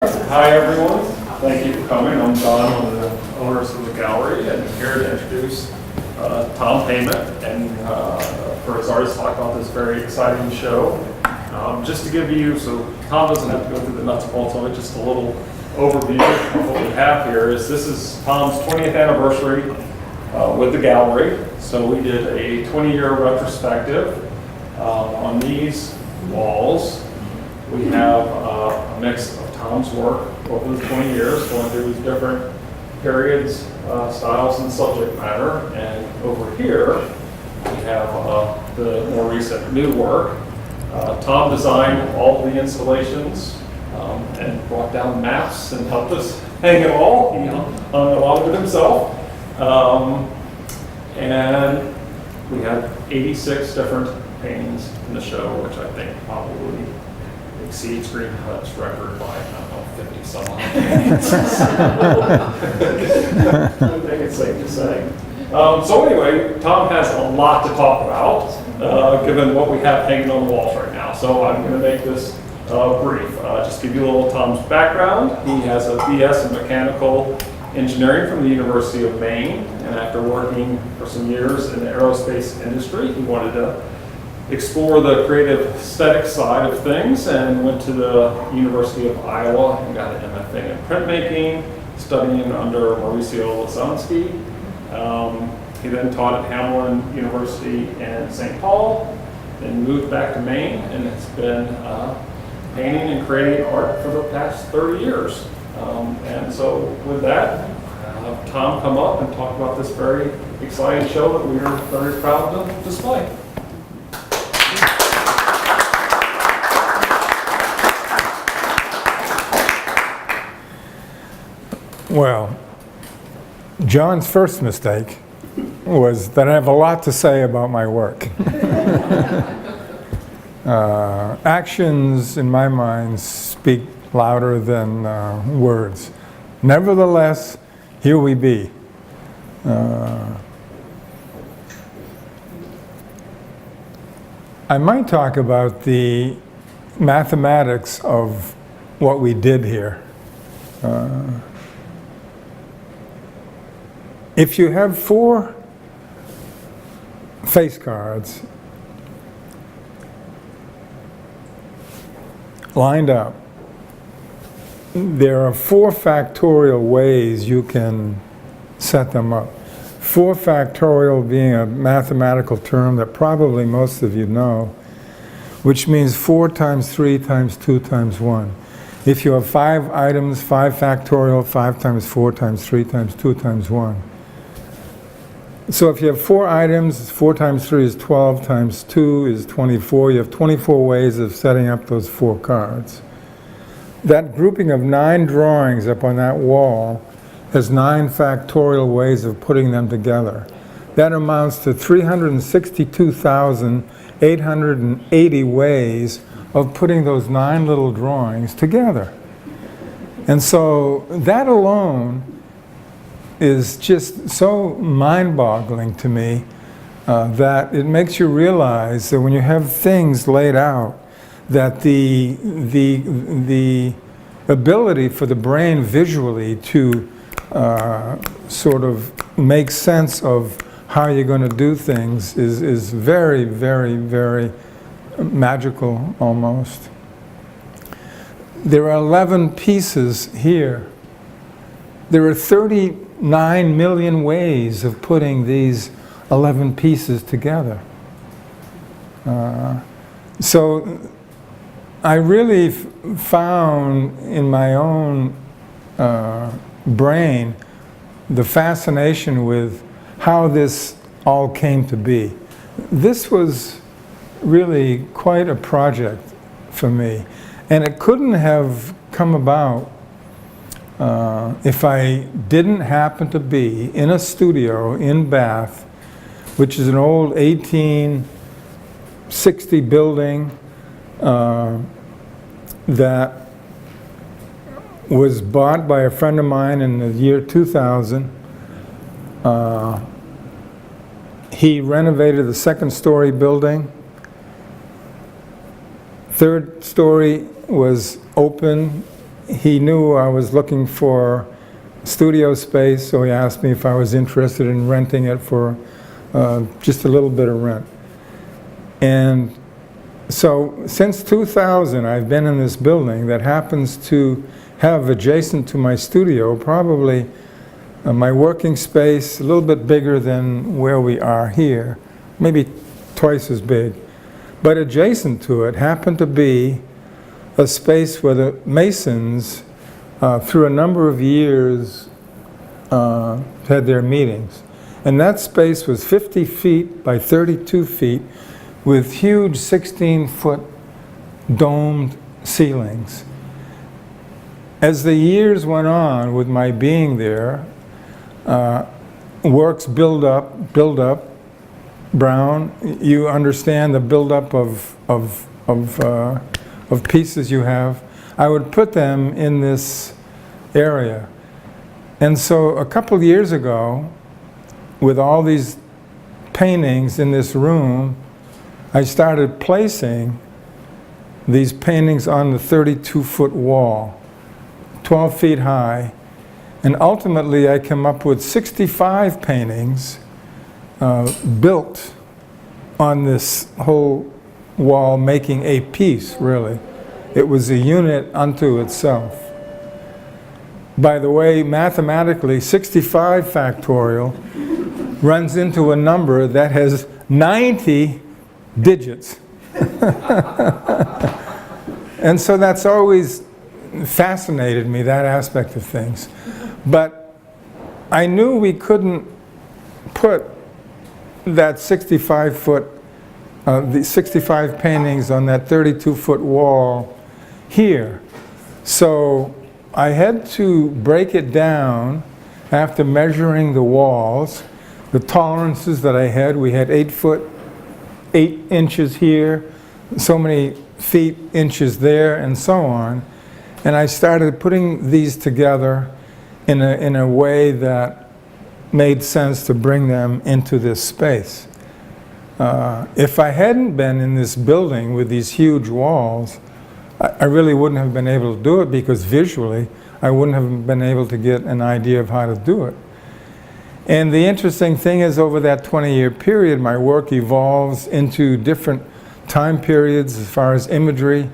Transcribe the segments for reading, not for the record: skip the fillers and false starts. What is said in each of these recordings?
Hi everyone, thank you for coming. I'm John, one of the owners of the gallery, and I'm here to introduce Tom Paiement and for his artist talk about this very exciting show. Just to give you, so Tom doesn't have to go through the nuts and bolts of it, just a little overview of what we have here is this is Tom's 20th anniversary with the gallery. So we did a 20-year retrospective on these walls. We have a mix of Tom's work over the 20 years, going through these different periods, styles, and subject matter. And over here, we have the more recent new work. Tom designed all the installations and brought down maps and helped us hang it all. He hung a lot of it himself. And we had 86 different paintings in the show, which I think probably exceeds Greenhut's record by, I don't know, 50 some odd paintings. I think it's safe to say. So anyway, Tom has a lot to talk about, given what we have hanging on the walls right now. So I'm going to make this brief. Just give you a little Tom's background. He has a BS in mechanical engineering from the University of Maine, and after working for some years in the aerospace industry, he wanted to explore the creative aesthetic side of things and went to the University of Iowa and got an MFA in printmaking, studying under Mauricio Lasansky. He then taught at Hamline University in St. Paul, then moved back to Maine, and has been painting and creating art for the past 30 years. And so with that, I'll have Tom come up and talk about this very exciting show that we are very proud to display. Well, John's first mistake was that I have a lot to say about my work. Actions, in my mind, speak louder than words. Nevertheless, here we be. I might talk about the mathematics of what we did here. If you have 4 face cards lined up, there are 4 factorial ways you can set them up. 4 factorial being a mathematical term that probably most of you know, which means 4 times 3 times 2 times 1. If you have 5 items, 5 factorial, 5 times 4 times 3 times 2 times 1. So if you have 4 items, 4 times 3 is 12, times 2 is 24. You have 24 ways of setting up those 4 cards. That grouping of 9 drawings up on that wall has 9 factorial ways of putting them together. That amounts to 362,880 ways of putting those 9 little drawings together. And so that alone is just so mind-boggling to me that it makes you realize that when you have things laid out, that the ability for the brain visually to sort of make sense of how you're going to do things is very, very, very magical almost. There are 11 pieces here. There are 39 million ways of putting these 11 pieces together. So I really found in my own brain the fascination with how this all came to be. This was really quite a project for me, and it couldn't have come about if I didn't happen to be in a studio in Bath, which is an old 1860 building that was bought by a friend of mine in the year 2000. He renovated the 2nd story building. 3rd story was open he knew I was looking for studio space, so he asked me if I was interested in renting it for just a little bit of rent. And so since 2000, I've been in this building that happens to have adjacent to my studio probably my working space, a little bit bigger than where we are here, maybe twice as big. But adjacent to it happened to be a space where the Masons, through a number of years, had their meetings. And that space was 50 feet by 32 feet with huge 16-foot domed ceilings. As the years went on with my being there, works build up. Brown, you understand the buildup of pieces you have. I would put them in this area. And so a couple of years ago, with all these paintings in this room, I started placing these paintings on the 32-foot wall, 12 feet high, and ultimately I came up with 65 paintings built on this whole wall, making a piece, really. It was a unit unto itself. By the way, mathematically, 65 factorial runs into a number that has 90 digits. And so that's always fascinated me, that aspect of things. But I knew we couldn't put that 65-foot, the 65 paintings on that 32-foot wall here. So I had to break it down after measuring the walls, the tolerances that I had. We had 8 foot, 8 inches here, so many feet, inches there, and so on. And I started putting these together in a way that made sense to bring them into this space. If I hadn't been in this building with these huge walls, I really wouldn't have been able to do it, because visually I wouldn't have been able to get an idea of how to do it. And the interesting thing is, over that 20-year period, my work evolves into different time periods as far as imagery.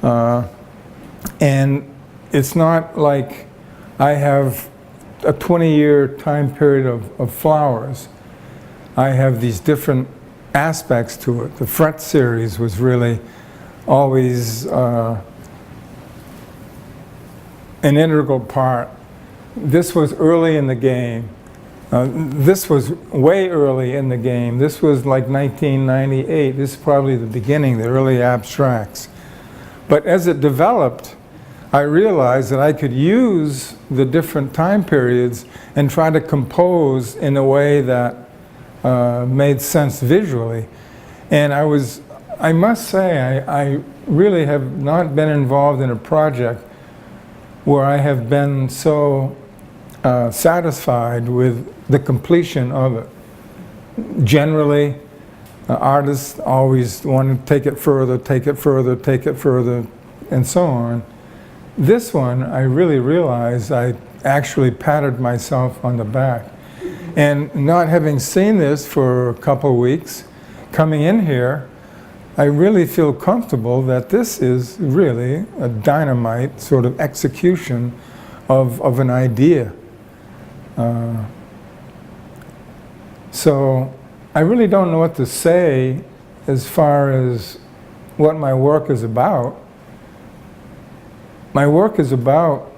And it's not like I have a 20-year time period of flowers. I have these different aspects to it. The fret series was really always an integral part. This was early in the game. This was way early in the game. This was like 1998. This is probably the beginning, the early abstracts. But as it developed, I realized that I could use the different time periods and try to compose in a way that made sense visually. And I must say, I really have not been involved in a project where I have been so satisfied with the completion of it. Generally, artists always want to take it further, take it further, take it further, and so on. This one, I really realized I actually patted myself on the back. And not having seen this for a couple of weeks, coming in here, I really feel comfortable that this is really a dynamite sort of execution of an idea. So I really don't know what to say as far as what my work is about. My work is about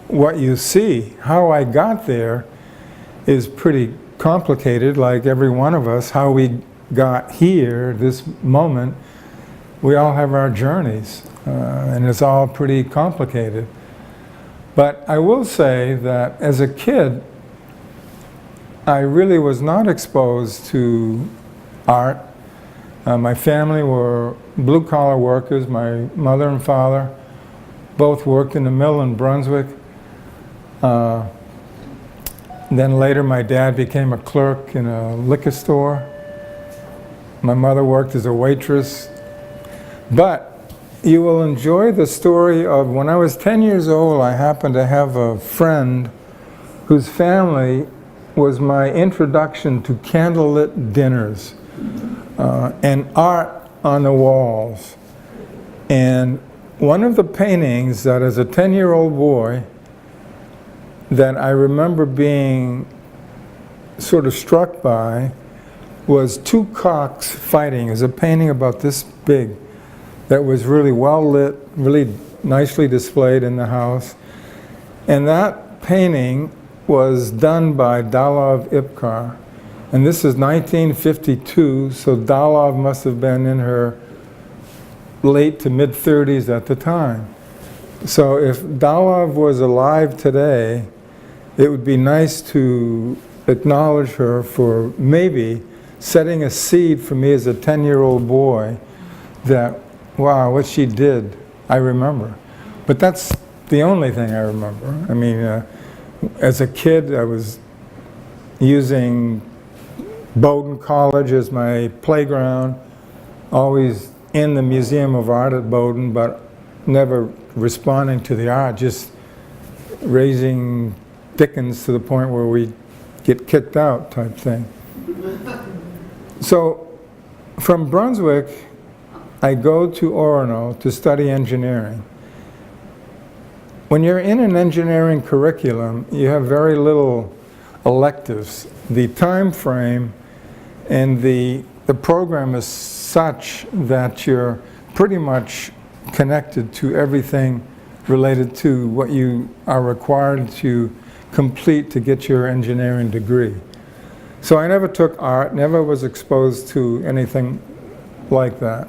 what you see. How I got there is pretty complicated, like every one of us. How we got here, this moment, we all have our journeys, and it's all pretty complicated. But I will say that as a kid, I really was not exposed to art. My family were blue-collar workers. My mother and father both worked in the mill in Brunswick. Then later my dad became a clerk in a liquor store. My mother worked as a waitress. But you will enjoy the story of when I was 10 years old, I happened to have a friend whose family was my introduction to candlelit dinners and art on the walls. And one of the paintings that as a 10-year-old boy that I remember being sort of struck by was two cocks fighting. It was a painting about this big that was really well lit, really nicely displayed in the house. And that painting was done by Dalov Ipkar. And this is 1952, so Dalov must have been in her late to mid-30s at the time. So if Dalov was alive today, it would be nice to acknowledge her for maybe setting a seed for me as a 10-year-old boy that, wow, what she did, I remember. But that's the only thing I remember. I mean, as a kid, I was using Bowdoin College as my playground, always in the Museum of Art at Bowdoin, but never responding to the art, just raising Dickens to the point where we get kicked out type thing. So from Brunswick, I go to Orono to study engineering. When you're in an engineering curriculum, you have very little electives. The time frame and the program is such that you're pretty much connected to everything related to what you are required to complete to get your engineering degree. So I never took art, never was exposed to anything like that.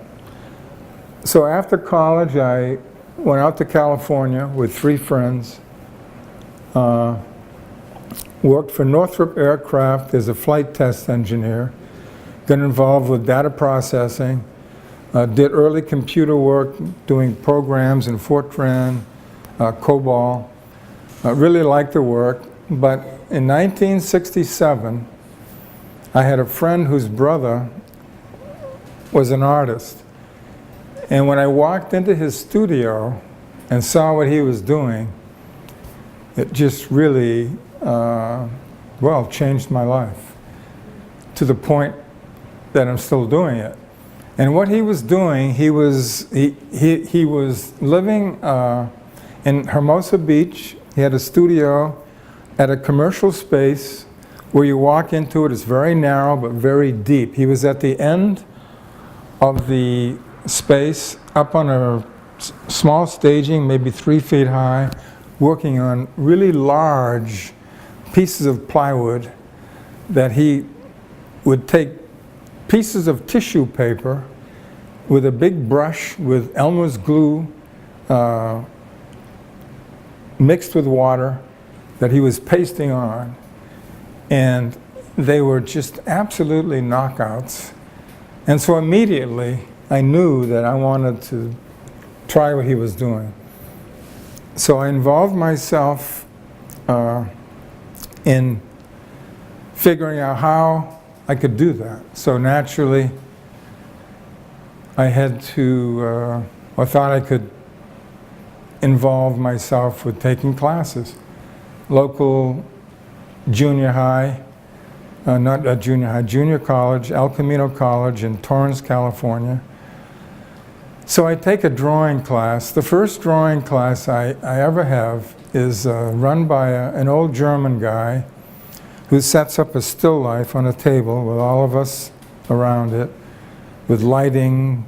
So after college, I went out to California with 3 friends, worked for Northrop Aircraft as a flight test engineer, got involved with data processing, did early computer work, doing programs in Fortran, COBOL. Really liked the work, but in 1967, I had a friend whose brother was an artist. And when I walked into his studio and saw what he was doing, it just really, well, changed my life to the point that I'm still doing it. And what he was doing, he was living in Hermosa Beach. He had a studio at a commercial space where you walk into it. It's very narrow but very deep. He was at the end of the space, up on a small staging, maybe 3 feet high, working on really large pieces of plywood that he would take pieces of tissue paper with a big brush with Elmer's glue mixed with water that he was pasting on. And they were just absolutely knockouts. And so immediately I knew that I wanted to try what he was doing. So I involved myself in figuring out how I could do that. So naturally, I had to, I thought I could involve myself with taking classes. Local junior high, not junior high, junior college, El Camino College in Torrance, California. So I take a drawing class. The first drawing class I ever have is run by an old German guy who sets up a still life on a table with all of us around it, with lighting,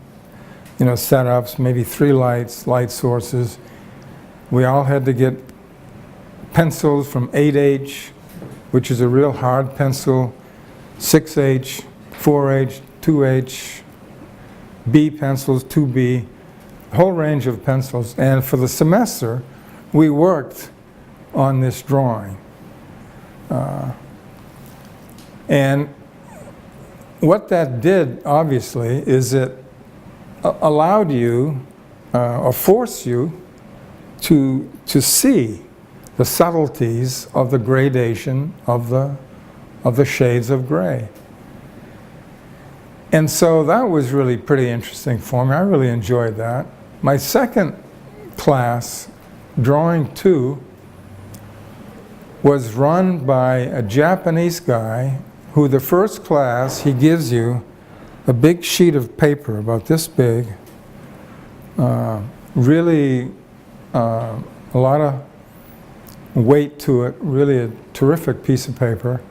you know, setups, maybe 3 lights, light sources. We all had to get pencils from 8H, which is a real hard pencil, 6H, 4H, 2H, B pencils, 2B, a whole range of pencils. And for the semester, we worked on this drawing. And what that did, obviously, is it allowed you, or forced you, to see the subtleties of the gradation of the shades of gray. And so that was really pretty interesting for me. I really enjoyed that. My second class, Drawing 2, was run by a Japanese guy who the first class, he gives you a big sheet of paper about this big, really a lot of weight to it, really a terrific piece of paper,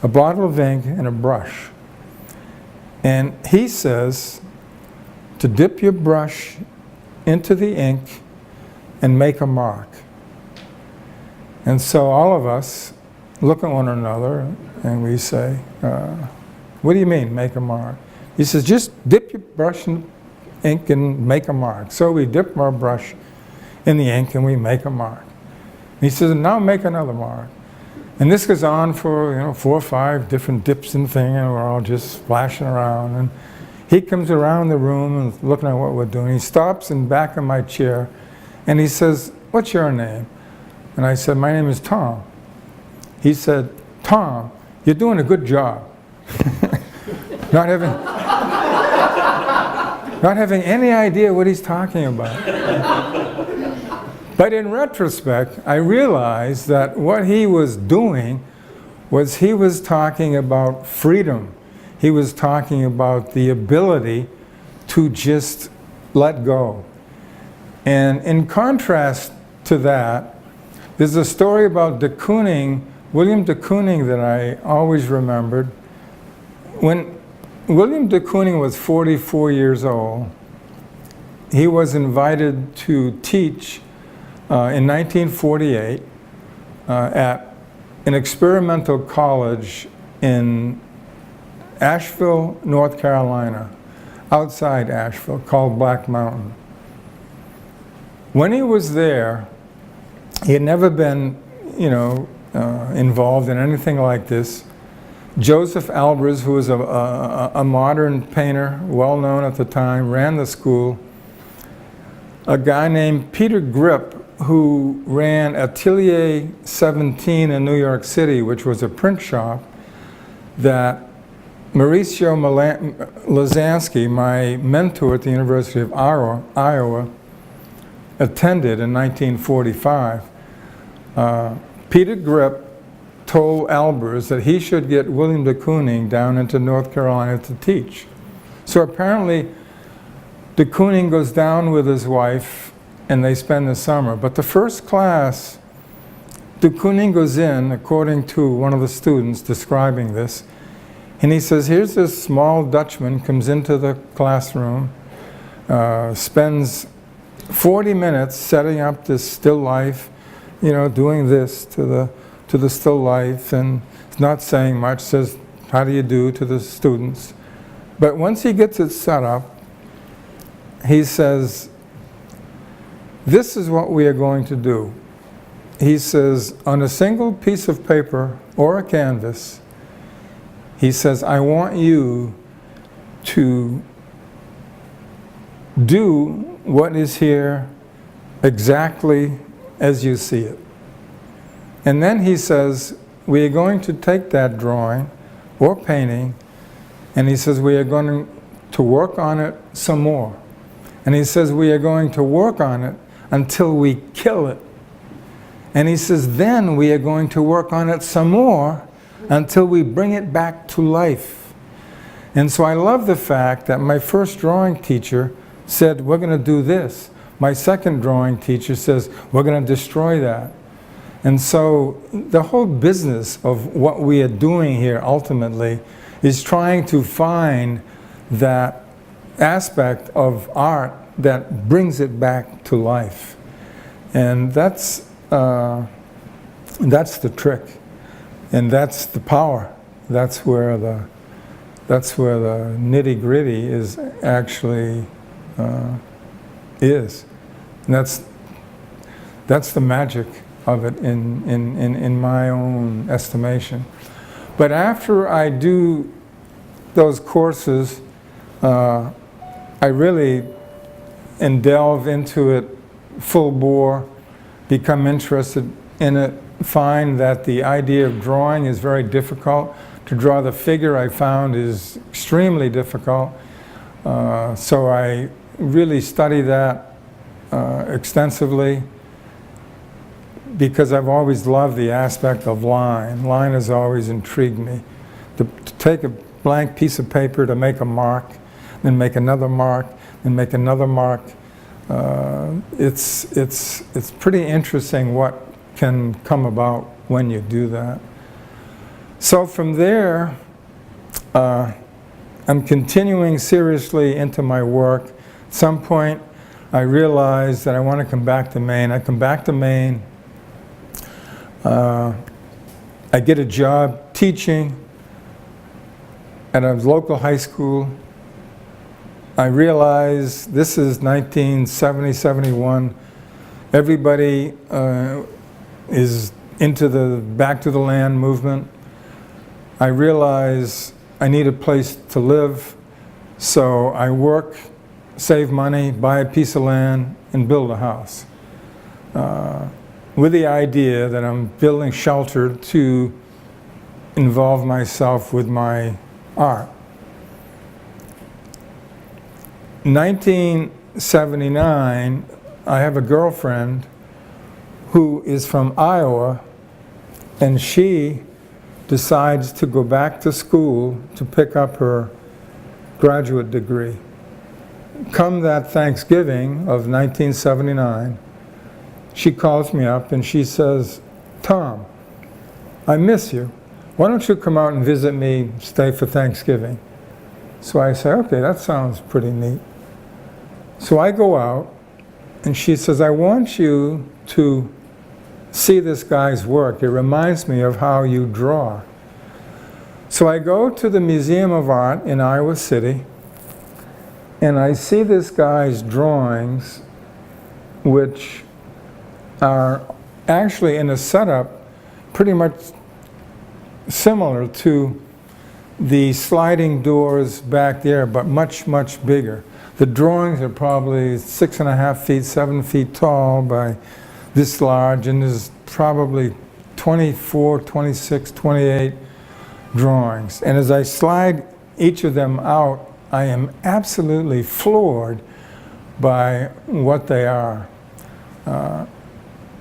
a bottle of ink and a brush. And he says to dip your brush into the ink and make a mark. And so all of us look at one another and we say, what do you mean, make a mark? He says, just dip your brush in ink and make a mark. So we dip our brush in the ink and we make a mark. And he says, now make another mark. And this goes on for 4 or 5 different dips and things, and we're all just splashing around. And he comes around the room and looking at what we're doing. He stops in back of my chair and he says, what's your name? And I said, my name is Tom. He said, Tom, you're doing a good job. not having any idea what he's talking about. But in retrospect, I realized that what he was doing was he was talking about freedom. He was talking about the ability to just let go. And in contrast to that, there's a story about de Kooning, William de Kooning, that I always remembered. When William de Kooning was 44 years old, he was invited to teach in 1948 at an experimental college in Asheville, North Carolina, outside Asheville, called Black Mountain. When he was there, he had never been, involved in anything like this. Joseph Albers, who was a modern painter, well known at the time, ran the school. A guy named Peter Grip, who ran Atelier 17 in New York City, which was a print shop that Mauricio Lazansky, my mentor at the University of Iowa, attended in 1945. Peter Grip told Albers that he should get William de Kooning down into North Carolina to teach. So apparently de Kooning goes down with his wife and they spend the summer. But the first class, de Kooning goes in, according to one of the students describing this, and he says, here's this small Dutchman, comes into the classroom, spends 40 minutes setting up this still life, doing this to the still life, and not saying much, says, how do you do to the students. But once he gets it set up, he says, this is what we are going to do. He says, on a single piece of paper or a canvas, he says, I want you to do what is here exactly as you see it. And then he says, we are going to take that drawing or painting, and he says, we are going to work on it some more. And he says, we are going to work on it until we kill it. And he says, then we are going to work on it some more until we bring it back to life. And so I love the fact that my first drawing teacher said, we're going to do this. My second drawing teacher says, we're going to destroy that. And so the whole business of what we are doing here ultimately is trying to find that aspect of art that brings it back to life. And that's the trick. And that's the power. That's where the nitty-gritty is actually is. And that's the magic of it in my own estimation. But after I do those courses, I really delve into it full bore, become interested in it, find that the idea of drawing is very difficult. To draw the figure, I found, is extremely difficult. So I really study that extensively because I've always loved the aspect of line. Line has always intrigued me. To take a blank piece of paper to make a mark, then make another mark, then make another mark. It's pretty interesting what can come about when you do that. So from there, I'm continuing seriously into my work. At some point, I realized that I want to come back to Maine. I come back to Maine. I get a job teaching at a local high school. I realize this is 1970, 71. Everybody is into the back to the land movement. I realize I need a place to live, so I work, save money, buy a piece of land, and build a house. With the idea that I'm building shelter to involve myself with my art. 1979, I have a girlfriend who is from Iowa, and she decides to go back to school to pick up her graduate degree. Come that Thanksgiving of 1979, she calls me up and she says, "Tom, I miss you. Why don't you come out and visit me, stay for Thanksgiving?" So I say, okay, that sounds pretty neat. So I go out and she says, "I want you to see this guy's work. It reminds me of how you draw." So I go to the Museum of Art in Iowa City and I see this guy's drawings, which are actually in a setup pretty much similar to the sliding doors back there, but much, much bigger. The drawings are probably 6.5 feet, 7 feet tall by this large, and there's probably 24, 26, 28 drawings. And as I slide each of them out, I am absolutely floored by what they are.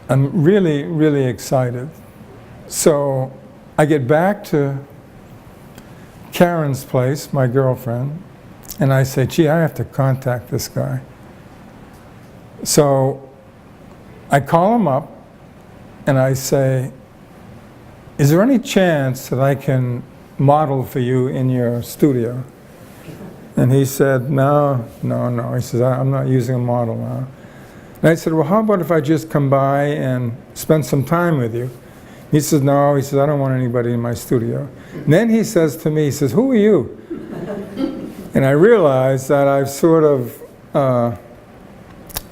I'm really, really excited. So I get back to Karen's place, my girlfriend, and I say, "Gee, I have to contact this guy." So I call him up and I say, "Is there any chance that I can model for you in your studio?" And he said, no. He says, "I'm not using a model now." And I said, "Well, how about if I just come by and spend some time with you?" He says, "No," he says, "I don't want anybody in my studio." And then he says to me, he says, "Who are you?" And I realized that I've sort of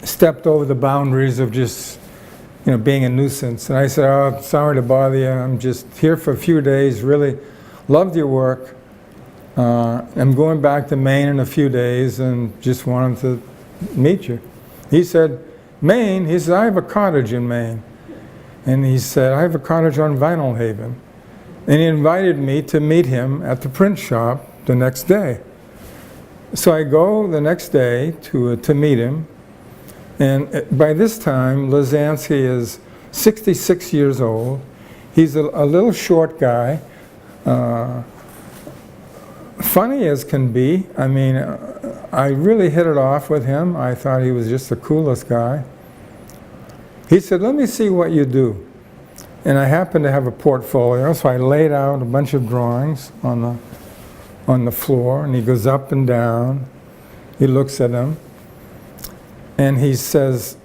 stepped over the boundaries of just, being a nuisance. And I said, "Oh, sorry to bother you. I'm just here for a few days. Really loved your work. I'm going back to Maine in a few days and just wanted to meet you." He said, "Maine?" He said, "I have a cottage in Maine." And he said, "I have a cottage on Vinyl Haven." And he invited me to meet him at the print shop the next day. So I go the next day to meet him. And by this time, Lazansky is 66 years old. He's a little short guy. Funny as can be. I mean, I really hit it off with him. I thought he was just the coolest guy. He said, "Let me see what you do." And I happened to have a portfolio, so I laid out a bunch of drawings on the floor, and he goes up and down. He looks at them, and he says,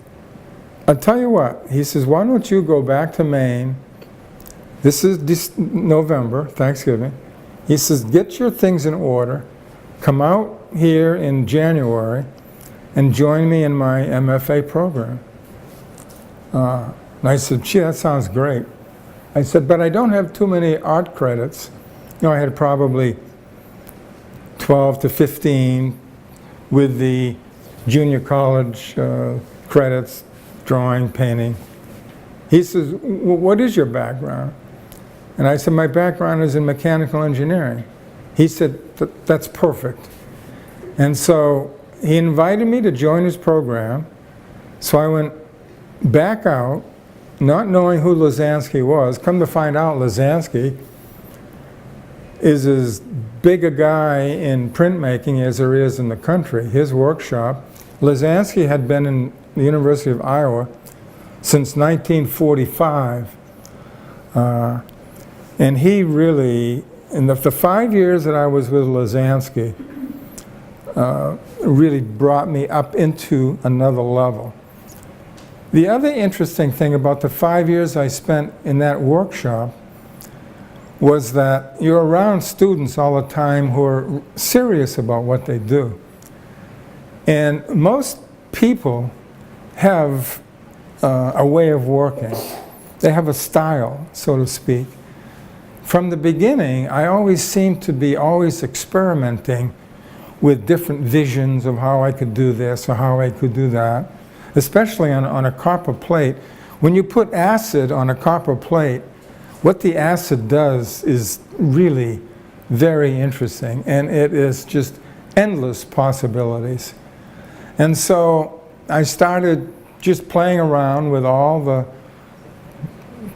"I'll tell you what." He says, "Why don't you go back to Maine?" This is November, Thanksgiving. He says, "Get your things in order, come out here in January, and join me in my MFA program." And I said, "Gee, that sounds great." I said, "But I don't have too many art credits." I had probably 12 to 15 with the junior college credits, drawing, painting. He says, "What is your background?" And I said, "My background is in mechanical engineering." He said, "That's perfect." And so he invited me to join his program. So I went back out, not knowing who Lazansky was. Come to find out, Lazansky is as big a guy in printmaking as there is in the country. His workshop, Lazansky had been in the University of Iowa since 1945. And he really, in the 5 years that I was with Lazansky, really brought me up into another level. The other interesting thing about the 5 years I spent in that workshop was that you're around students all the time who are serious about what they do. And most people have a way of working. They have a style, so to speak. From the beginning, I always seemed to be always experimenting with different visions of how I could do this or how I could do that, especially on a copper plate. When you put acid on a copper plate, what the acid does is really very interesting, and it is just endless possibilities. And so I started just playing around with all the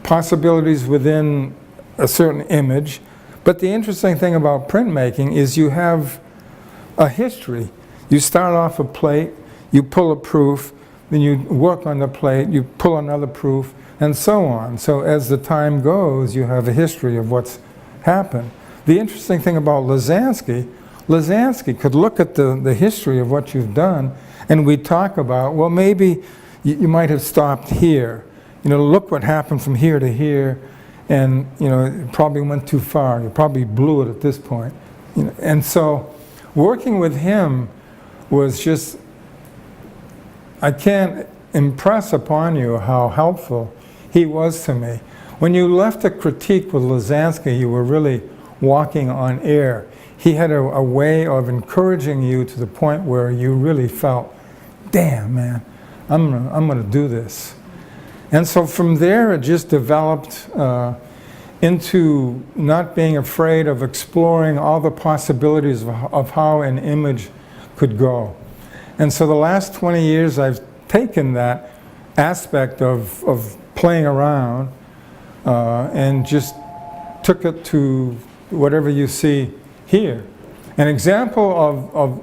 possibilities within a certain image. But the interesting thing about printmaking is you have a history. You start off a plate, you pull a proof, then you work on the plate, you pull another proof, and so on. So as the time goes, you have a history of what's happened. The interesting thing about Lazansky could look at the history of what you've done, and we talk about, well, maybe you might have stopped here. You know, look what happened from here to here, and you know, it probably went too far. You probably blew it at this point. You know, and so working with him was just, I can't impress upon you how helpful he was to me. When you left a critique with Lazansky, you were really walking on air. He had a way of encouraging you to the point where you really felt, damn, man, I'm gonna do this. And so from there, it just developed into not being afraid of exploring all the possibilities of how an image could go. And so the last 20 years, I've taken that aspect of playing around and just took it to whatever you see here. An example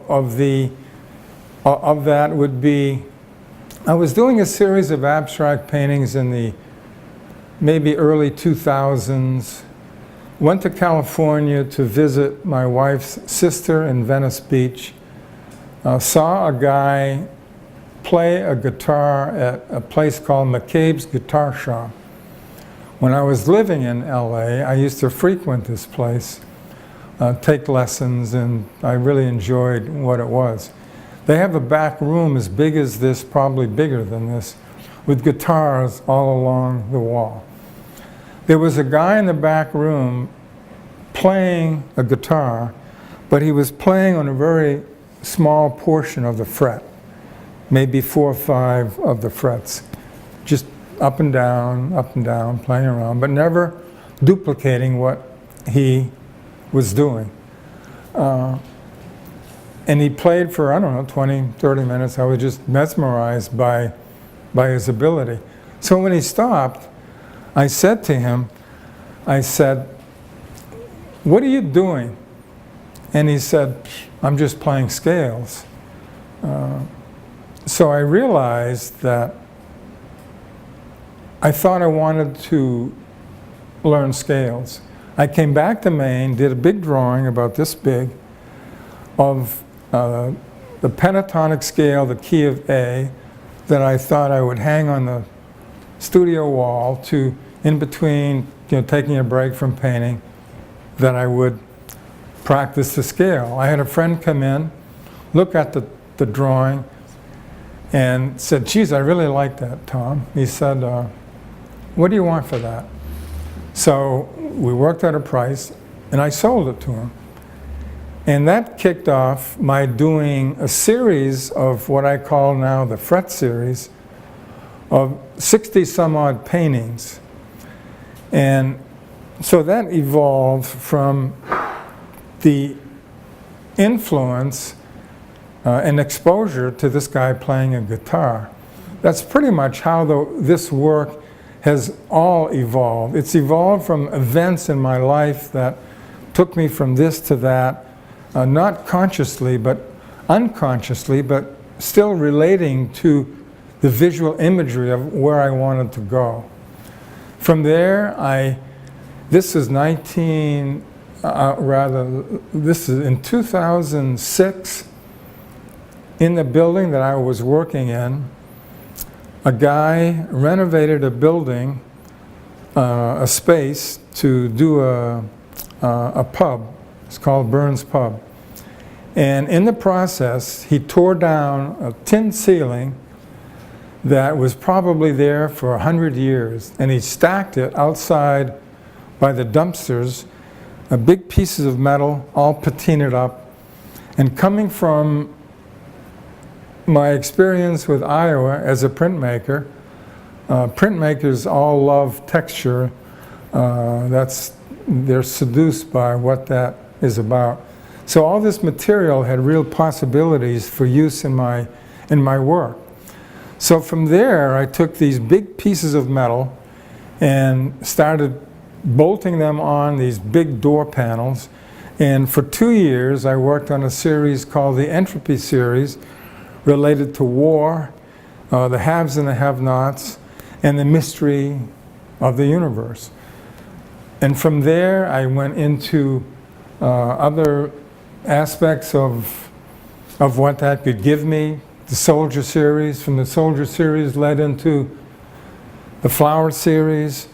of that would be, I was doing a series of abstract paintings in the maybe early 2000s. Went to California to visit my wife's sister in Venice Beach. Saw a guy play a guitar at a place called McCabe's Guitar Shop. When I was living in LA, I used to frequent this place, take lessons, and I really enjoyed what it was. They have a back room as big as this, probably bigger than this, with guitars all along the wall. There was a guy in the back room playing a guitar, but he was playing on a very small portion of the fret, maybe 4 or 5 of the frets, just up and down, playing around, but never duplicating what he was doing. And he played for, I don't know, 20, 30 minutes. I was just mesmerized by his ability. So when he stopped, I said to him, I said, "What are you doing?" And he said, "I'm just playing scales." So I realized that I thought I wanted to learn scales. I came back to Maine, did a big drawing about this big of the pentatonic scale, the key of A, that I thought I would hang on the studio wall to, in between, you know, taking a break from painting, that I would practice the scale. I had a friend come in, look at the drawing, and said, "Geez, I really like that, Tom." He said, "What do you want for that?" So we worked out a price, and I sold it to him. And that kicked off my doing a series of what I call now the Fret series of 60 some odd paintings. And so that evolved from the influence and exposure to this guy playing a guitar. that's pretty much how this work has all evolved. It's evolved from events in my life that took me from this to that, not consciously, but unconsciously, but still relating to the visual imagery of where I wanted to go. From there, this is in 2006, in the building that I was working in, a guy renovated a building, a space, to do a pub. It's called Burns Pub. And in the process, he tore down a tin ceiling that was probably there for 100 years, and he stacked it outside by the dumpsters, big pieces of metal, all patinaed up. And coming from my experience with Iowa as a printmaker, printmakers all love texture. They're seduced by what that is about. So all this material had real possibilities for use in my work. So from there, I took these big pieces of metal and started bolting them on these big door panels. And for 2 years, I worked on a series called the Entropy series, related to war, the haves and the have-nots, and the mystery of the universe. And from there, I went into other aspects of what that could give me. The Soldier series. From the Soldier series led into the Flower series.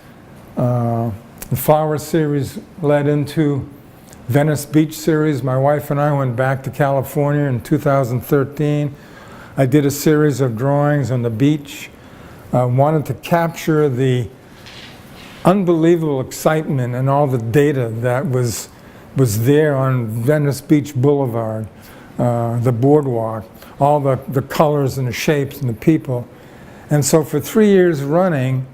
The Flower series led into Venice Beach series. My wife and I went back to California in 2013. I did a series of drawings on the beach. I wanted to capture the unbelievable excitement and all the data that was there on Venice Beach Boulevard, the boardwalk, all the colors and the shapes and the people. And so for 3 years running,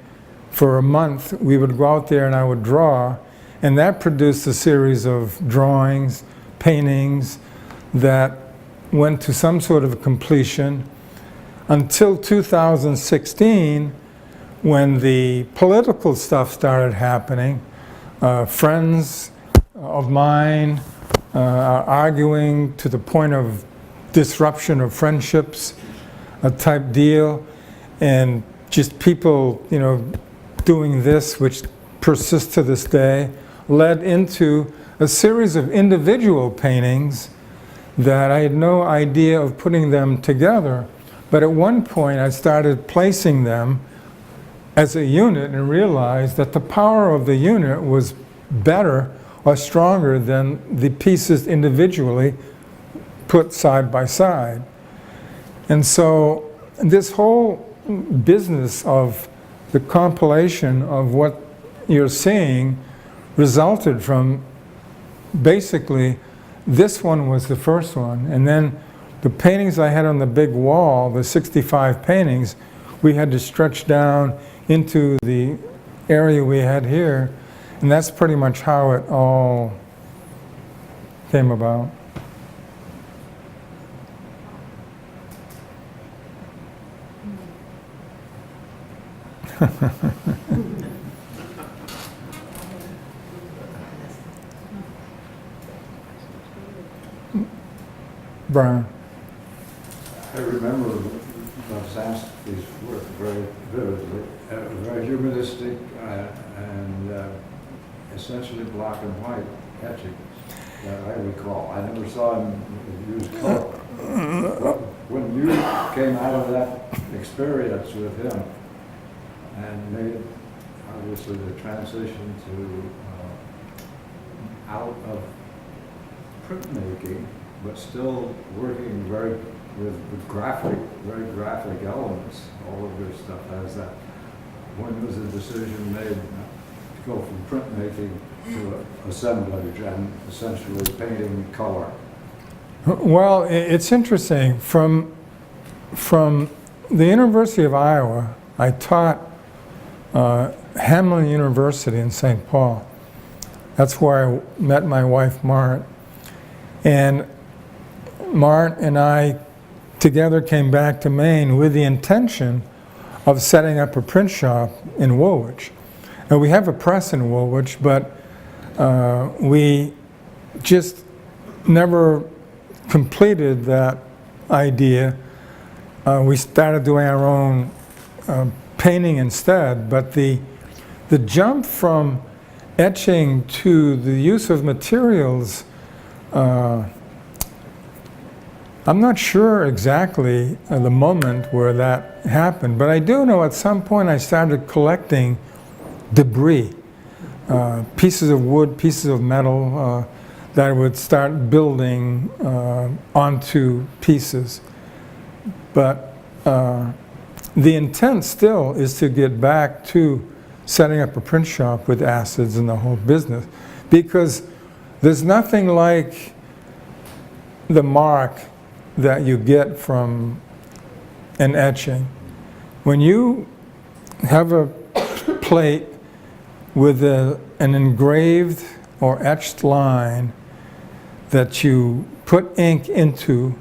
for a month, we would go out there and I would draw, and that produced a series of drawings, paintings that went to some sort of completion until 2016, when the political stuff started happening. Friends of mine are arguing to the point of disruption of friendships, a type deal, and just people, doing this, which persists to this day, led into a series of individual paintings that I had no idea of putting them together. But at one point, I started placing them as a unit and realized that the power of the unit was better or stronger than the pieces individually put side by side. And so this whole business of the compilation of what you're seeing resulted from basically, this one was the first one, and then the paintings I had on the big wall, the 65 paintings, we had to stretch down into the area we had here, and that's pretty much how it all came about. Brian. I remember I was asked these work very vividly, very humanistic and essentially black and white etching that I recall. I never saw him use color. But when you came out of that experience with him and made obviously the transition to out of printmaking, but still working with very graphic elements. All of your stuff has that. When was the decision made to go from printmaking to assemblage and essentially painting color? Well, it's interesting. From the University of Iowa, I taught Hamline University in St. Paul. That's where I met my wife, Mart. And Mart and I together came back to Maine with the intention of setting up a print shop in Woolwich. And we have a press in Woolwich, but we just never completed that idea. We started doing our own painting instead, but the jump from etching to the use of materials, I'm not sure exactly the moment where that happened, but I do know at some point I started collecting debris, pieces of wood, pieces of metal that I would start building onto pieces. But the intent still is to get back to setting up a print shop with acids and the whole business, because there's nothing like the mark that you get from an etching. When you have a plate with an engraved or etched line that you put ink into,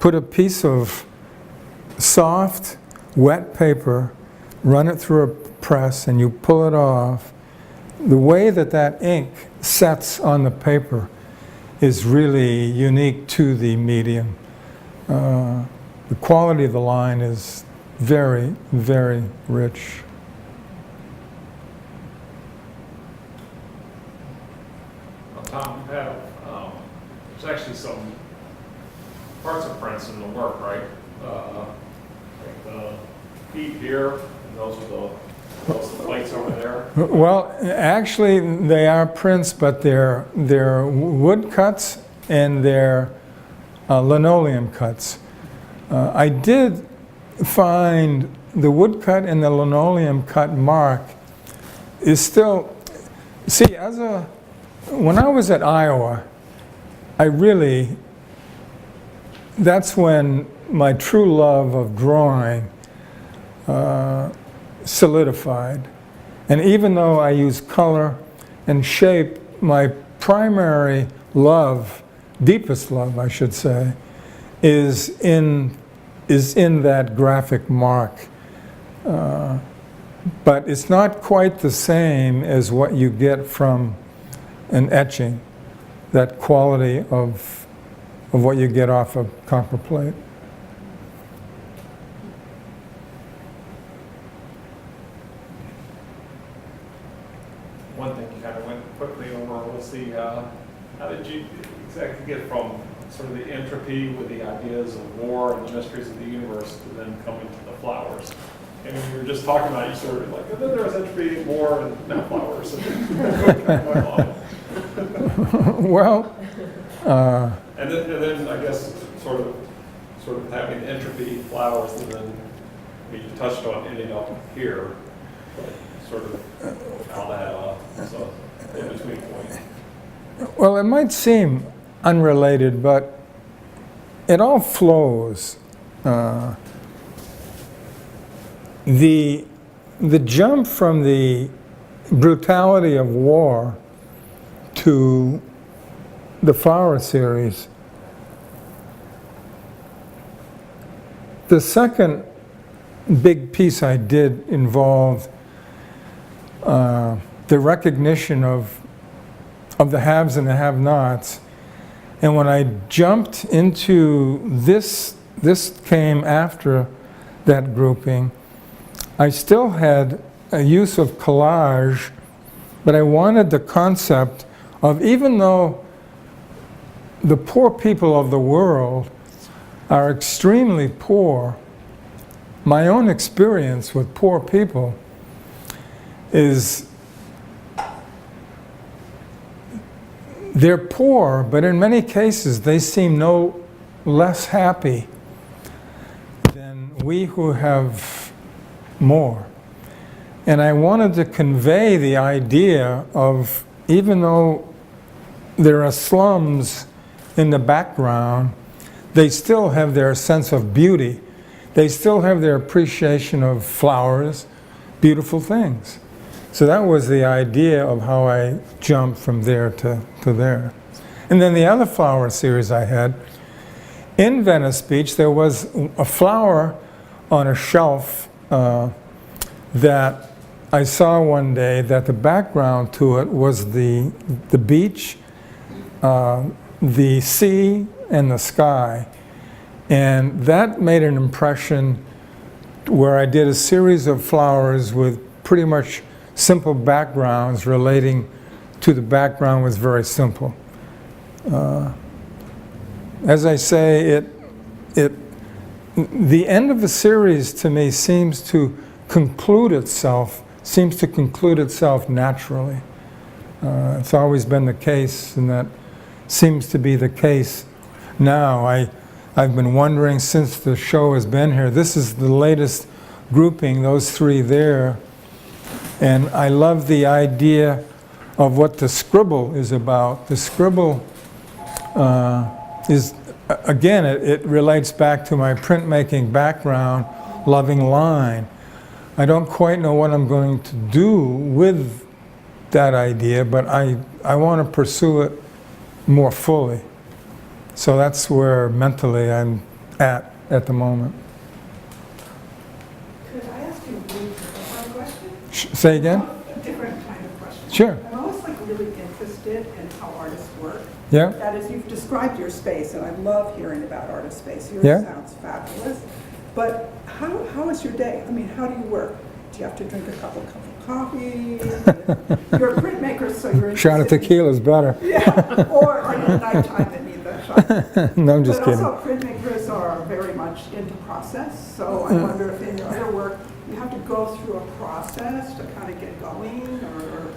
put a piece of soft, wet paper, run it through a press, and you pull it off, the way that that ink sets on the paper is really unique to the medium. The quality of the line is very, very rich. Well, Tom, you have, there's actually some parts of prints in the work, right? Like the feet here, and those are the plates over there. Well, actually, they are prints, but they're wood cuts and they're linoleum cuts. I did find the woodcut and the linoleum cut mark is still, see, when I was at Iowa, that's when my true love of drawing solidified. And even though I use color and shape, my primary love, deepest love, I should say, is in that graphic mark. But it's not quite the same as what you get from an etching, that quality of what you get off a copper plate. One thing you kind of went quickly over was how did you exactly get from sort of the entropy with the ideas of war and the mysteries of the universe to then coming to the flowers? And when you were just talking about it, you sort of like, and then there was entropy, war, and now flowers. Well, and then I guess sort of having entropy, flowers, and then you touched on ending up here, but sort of how that so in between point. well, it might seem unrelated, but it all flows. The jump from the brutality of war to the flower series, the second big piece I did involved the recognition of the haves and the have-nots. And when I jumped into this came after that grouping. I still had a use of collage, but I wanted the concept of, even though the poor people of the world are extremely poor, my own experience with poor people is they're poor, but in many cases they seem no less happy than we who have more. And I wanted to convey the idea of, even though there are slums in the background, they still have their sense of beauty. They still have their appreciation of flowers, beautiful things. So that was the idea of how I jumped from there to there. And then the other flower series I had, in Venice Beach, there was a flower on a shelf that I saw one day that the background to it was the beach, the sea, and the sky. And that made an impression where I did a series of flowers with pretty much simple backgrounds relating to the background was very simple. As I say, the end of the series to me seems to conclude itself naturally. It's always been the case, and that seems to be the case now. I've been wondering since the show has been here, this is the latest grouping, those three there, and I love the idea of what the scribble is about. The scribble is, again, it relates back to my printmaking background, loving line. I don't quite know what I'm going to do with that idea, but I want to pursue it more fully. So that's where mentally I'm at the moment. Could I ask you a really different question? Say again? A different kind of question. Sure. I'm always really interested in how artists work. Yeah? That is, you've described your space, and I love hearing about artist space. Yours Yeah. sounds fabulous. But how is your day? I mean, how do you work? Do you have to drink a couple of cups of coffee? You're a printmaker, so you're interested. Shot of tequila is better. Yeah, or at nighttime that need that shot. No, I'm just but kidding. also printmakers are very much into process, so I wonder if in your other work you have to go through a process to kind of get going, or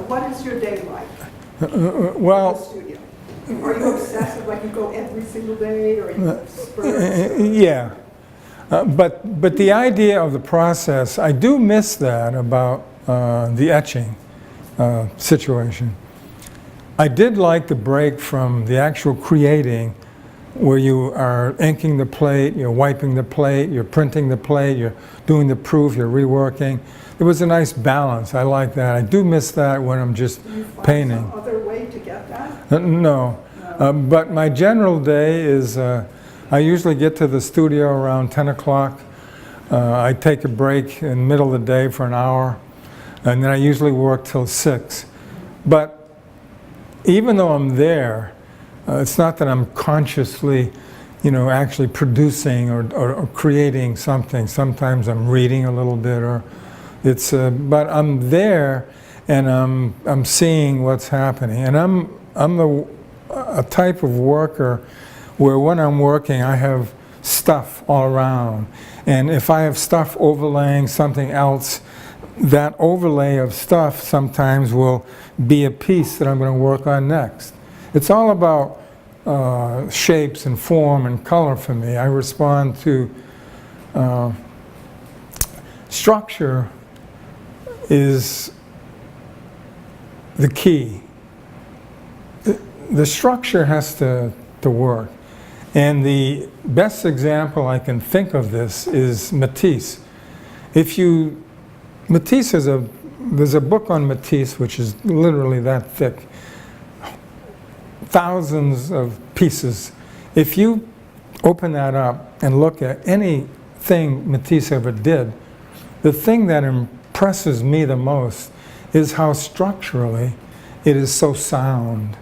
what is your day like in the Well, studio? Are you obsessive, like you go every single day, or you spurts? yeah. But the idea of the process, I do miss that about the etching situation. I did like the break from the actual creating, where you are inking the plate, you're wiping the plate, you're printing the plate, you're doing the proof, you're reworking. It was a nice balance. I like that. I do miss that when I'm just Do you find painting. some other way to get that? No. But my general day is, I usually get to the studio around 10 o'clock. I take a break in the middle of the day for an hour, and then I usually work till 6. But even though I'm there, it's not that I'm consciously, actually producing or creating something. Sometimes I'm reading a little bit, or it's. But I'm there, and I'm seeing what's happening. And I'm a type of worker where when I'm working, I have stuff all around. And if I have stuff overlaying something else, that overlay of stuff sometimes will be a piece that I'm going to work on next. It's all about shapes and form and color for me. I respond to structure is the key. The structure has to work. And the best example I can think of this is Matisse. Matisse there's a book on Matisse which is literally that thick. Thousands of pieces. If you open that up and look at anything Matisse ever did, the thing that impresses me the most is how structurally it is so sound.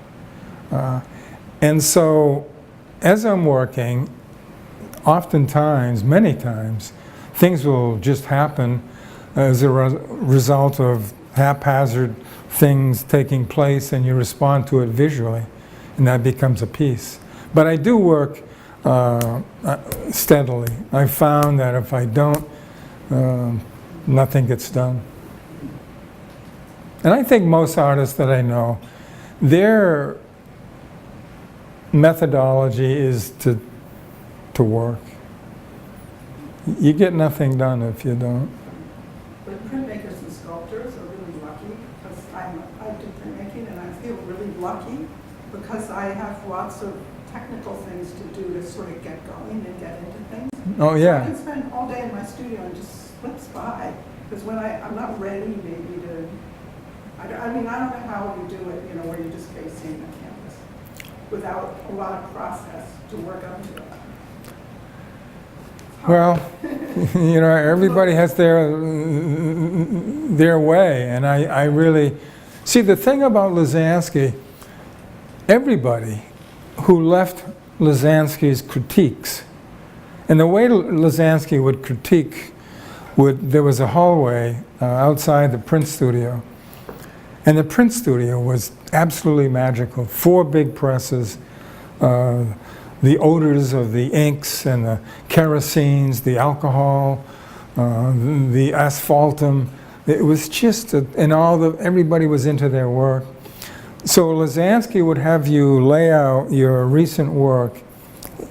And so, as I'm working, oftentimes, many times, things will just happen as a result of haphazard things taking place, and you respond to it visually, and that becomes a piece. But I do work steadily. I found that if I don't, nothing gets done. And I think most artists that I know, their methodology is to work. You get nothing done if you don't. But printmakers and sculptors are really lucky, because I do printmaking and I feel really lucky because I have lots of technical things to do to sort of get going and get into things. Oh, yeah. So I can spend all day in my studio and just slips by, because when I'm not ready maybe to, I don't know how you do it, where you're just facing the canvas without a lot of process to work up to it. Well, You know, everybody has their way, and I really see the thing about Lazansky. Everybody who left Lazansky's critiques, and the way Lazansky would critique, there was a hallway outside the print studio, and the print studio was absolutely magical. 4 big presses, the odors of the inks and the kerosene, the alcohol, the asphaltum. It was just, everybody was into their work. So Lazansky would have you lay out your recent work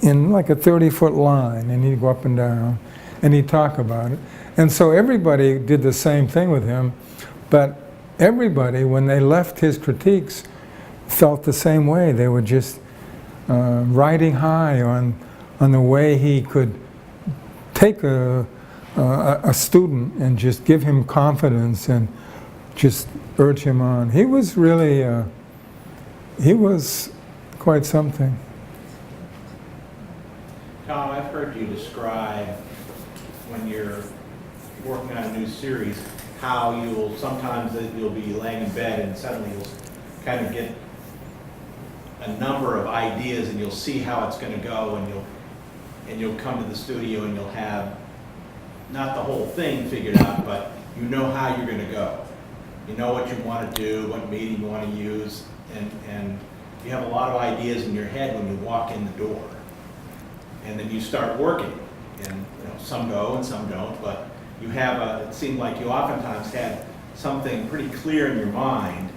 in like a 30-foot line, and he'd go up and down, and he'd talk about it. And so everybody did the same thing with him, but everybody, when they left his critiques, felt the same way. They were just riding high on the way he could take a student and just give him confidence and just urge him on. He was really, he was quite something. Tom, I've heard you describe when you're working on a new series, how sometimes you'll be laying in bed and suddenly you'll kind of get a number of ideas and you'll see how it's going to go, and you'll come to the studio and you'll have not the whole thing figured out, but you know how you're going to go. You know what you want to do, what medium you want to use, and you have a lot of ideas in your head when you walk in the door. And then you start working, and some go and some don't, but you have it seemed like you oftentimes had something pretty clear in your mind,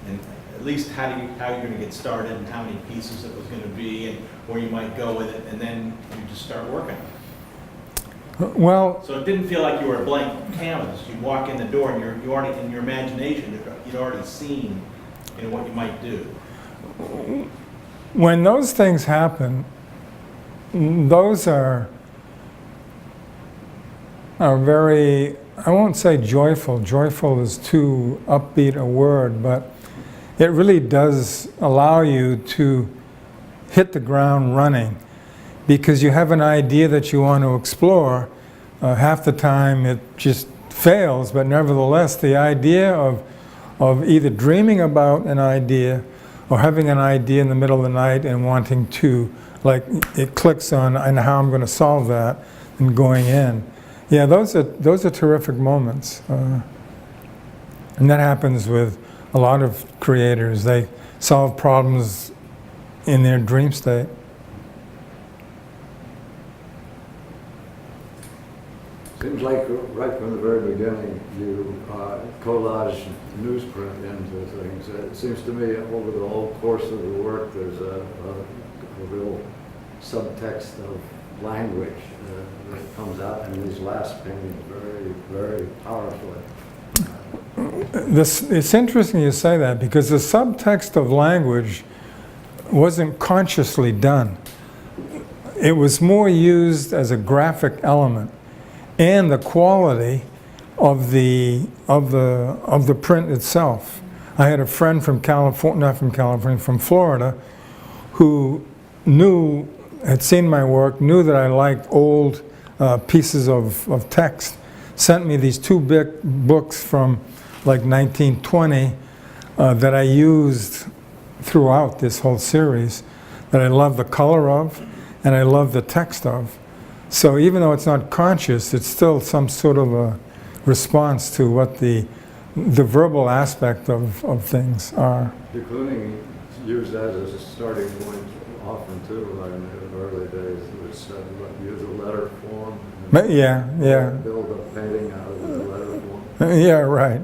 and at least how you're going to get started and how many pieces it was going to be and where you might go with it, and then you just start working on it. Well, So it didn't feel like you were a blank canvas. You'd walk in the door and you already, in your imagination, you'd already seen what you might do. when those things happen, those are very, I won't say joyful. Joyful is too upbeat a word, but it really does allow you to hit the ground running, because you have an idea that you want to explore. Half the time it just fails, but nevertheless the idea of either dreaming about an idea or having an idea in the middle of the night and wanting to, like, it clicks on and how I'm going to solve that and going in. Yeah, those are terrific moments. And that happens with a lot of creators. They solve problems in their dream state. Seems like right from the very beginning you collage newsprint into things. It seems to me over the whole course of the work there's a real subtext of language that comes out in these last paintings very, very powerfully. It's interesting you say that, because the subtext of language wasn't consciously done. It was more used as a graphic element, and the quality of the print itself. I had a friend from from Florida, who had seen my work, knew that I liked old pieces of text, sent me these 2 big books from like 1920 that I used throughout this whole series, that I love the color of and I love the text of. So even though it's not conscious, it's still some sort of a response to what the verbal aspect of things are. Including use that as a starting point often too, like in the early days, it was use a letter form. Yeah. Build a painting out of the letter form. Yeah, right.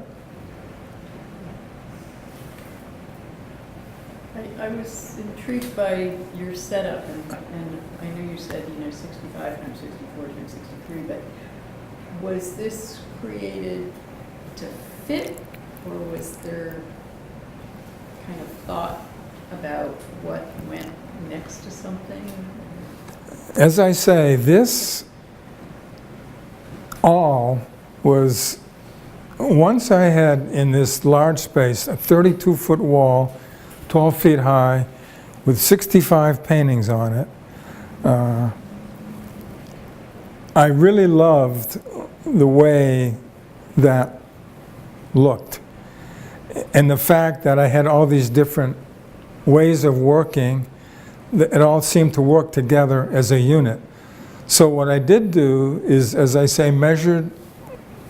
I was intrigued by your setup, and I know you said 65 times 64 times 63, but was this created to fit, or was there kind of thought about what went next to something? As I say, this all was, once I had in this large space a 32-foot wall, 12 feet high, with 65 paintings on it, I really loved the way that looked. And the fact that I had all these different ways of working, it all seemed to work together as a unit. So what I did do is, as I say, measured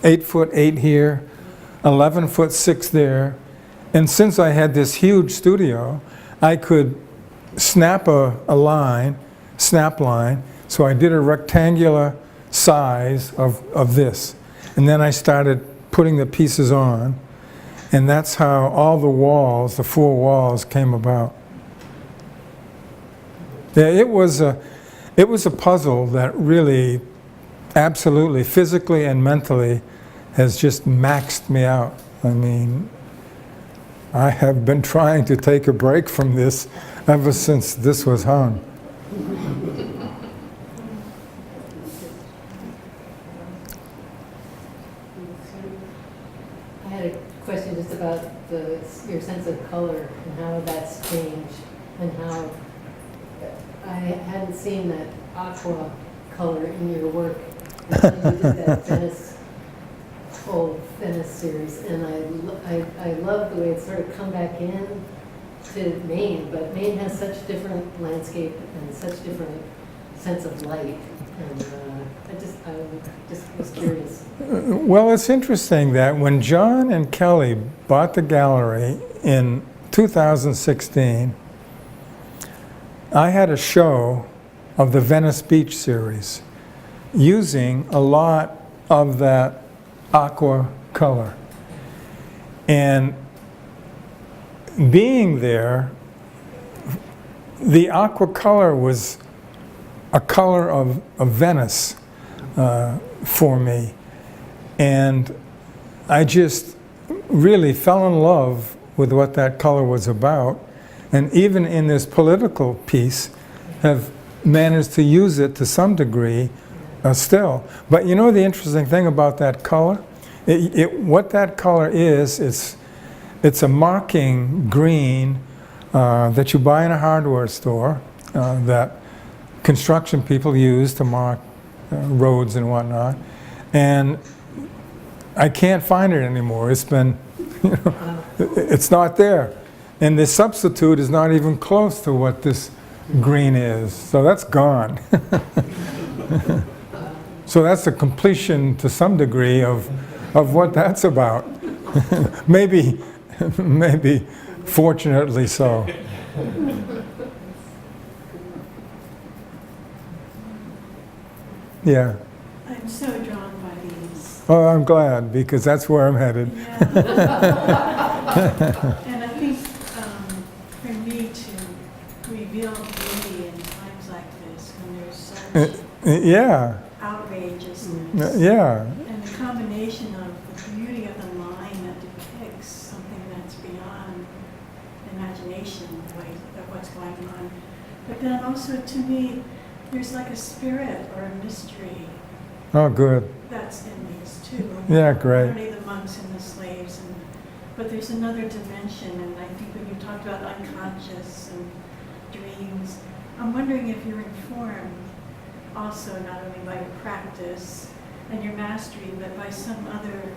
8'8" here, 11'6" there, and since I had this huge studio, I could snap a line, snap line, so I did a rectangular size of this. And then I started putting the pieces on, and that's how all the walls, the 4 walls, came about. Yeah, it was a puzzle that really, absolutely, physically and mentally, has just maxed me out. I mean, I have been trying to take a break from this ever since this was hung. I had a question just about your sense of color and how that's changed, and how I hadn't seen that aqua color in your work. You did that Venice series, and I love the way it's sort of come back in to Maine, but Maine has such different landscape and such different sense of light, and I just was curious. Well, it's interesting that when John and Kelly bought the gallery in 2016, I had a show of the Venice Beach series using a lot of that aqua color. And being there, the aqua color was a color of Venice for me. And I just really fell in love with what that color was about. And even in this political piece, have managed to use it to some degree still. But you know the interesting thing about that color? What that color is, it's a marking green that you buy in a hardware store that construction people use to mark roads and whatnot. And I can't find it anymore. It's been, it's not there. And the substitute is not even close to what this green is. So that's gone. So that's a completion to some degree of what that's about. maybe fortunately so. Yeah. I'm so drawn by these. Oh, I'm glad, because that's where I'm headed. Yeah. And I think for me to reveal beauty in times like this, when there's such Yeah, outrageousness, yeah. and the combination of the beauty of the line that depicts something that's beyond imagination, the way of what's going on. But then also, to me, there's like a spirit or a mystery Oh, good. that's in these too. Yeah, great. Not only the monks and the slaves, but there's another dimension, and I think when you talked about unconscious and dreams, I'm wondering if you're informed also not only by your practice and your mastery, but by some other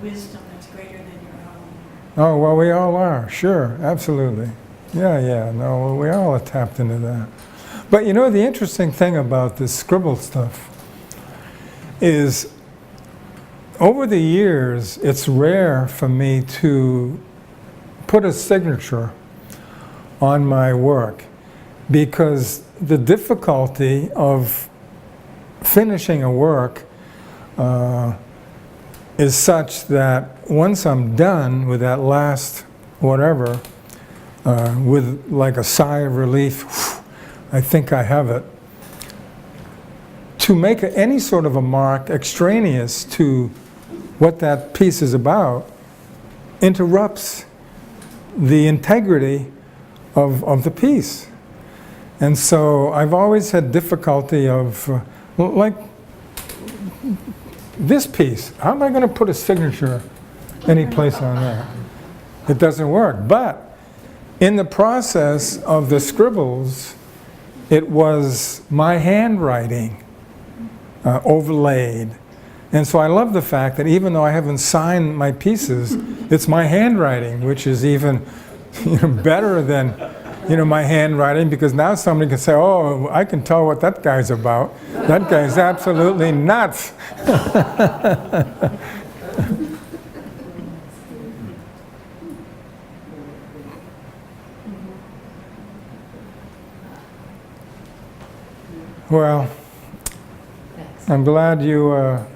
wisdom that's greater than your own. Oh, well, we all are, sure, absolutely. Yeah, no, we all are tapped into that. But you know, the interesting thing about this scribble stuff is, over the years, it's rare for me to put a signature on my work, because the difficulty of finishing a work is such that once I'm done with that last whatever, with like a sigh of relief, I think I have it. To make any sort of a mark extraneous to what that piece is about interrupts the integrity of the piece. And so I've always had difficulty of, like this piece, how am I going to put a signature any place on that? It doesn't work. But in the process of the scribbles, it was my handwriting overlaid. And so I love the fact that even though I haven't signed my pieces, it's my handwriting, which is even better than my handwriting, because now somebody can say, oh, I can tell what that guy's about. That guy's absolutely nuts. Well, Thanks. I'm glad you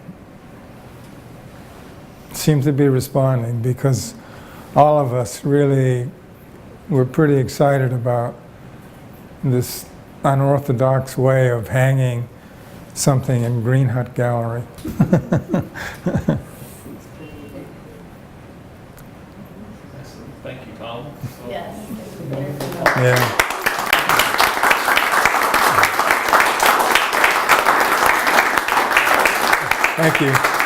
seem to be responding, because all of us really were pretty excited about this unorthodox way of hanging something in Greenhut Gallery. Excellent. Thank you, Tom. Yes. Yeah. Thank you.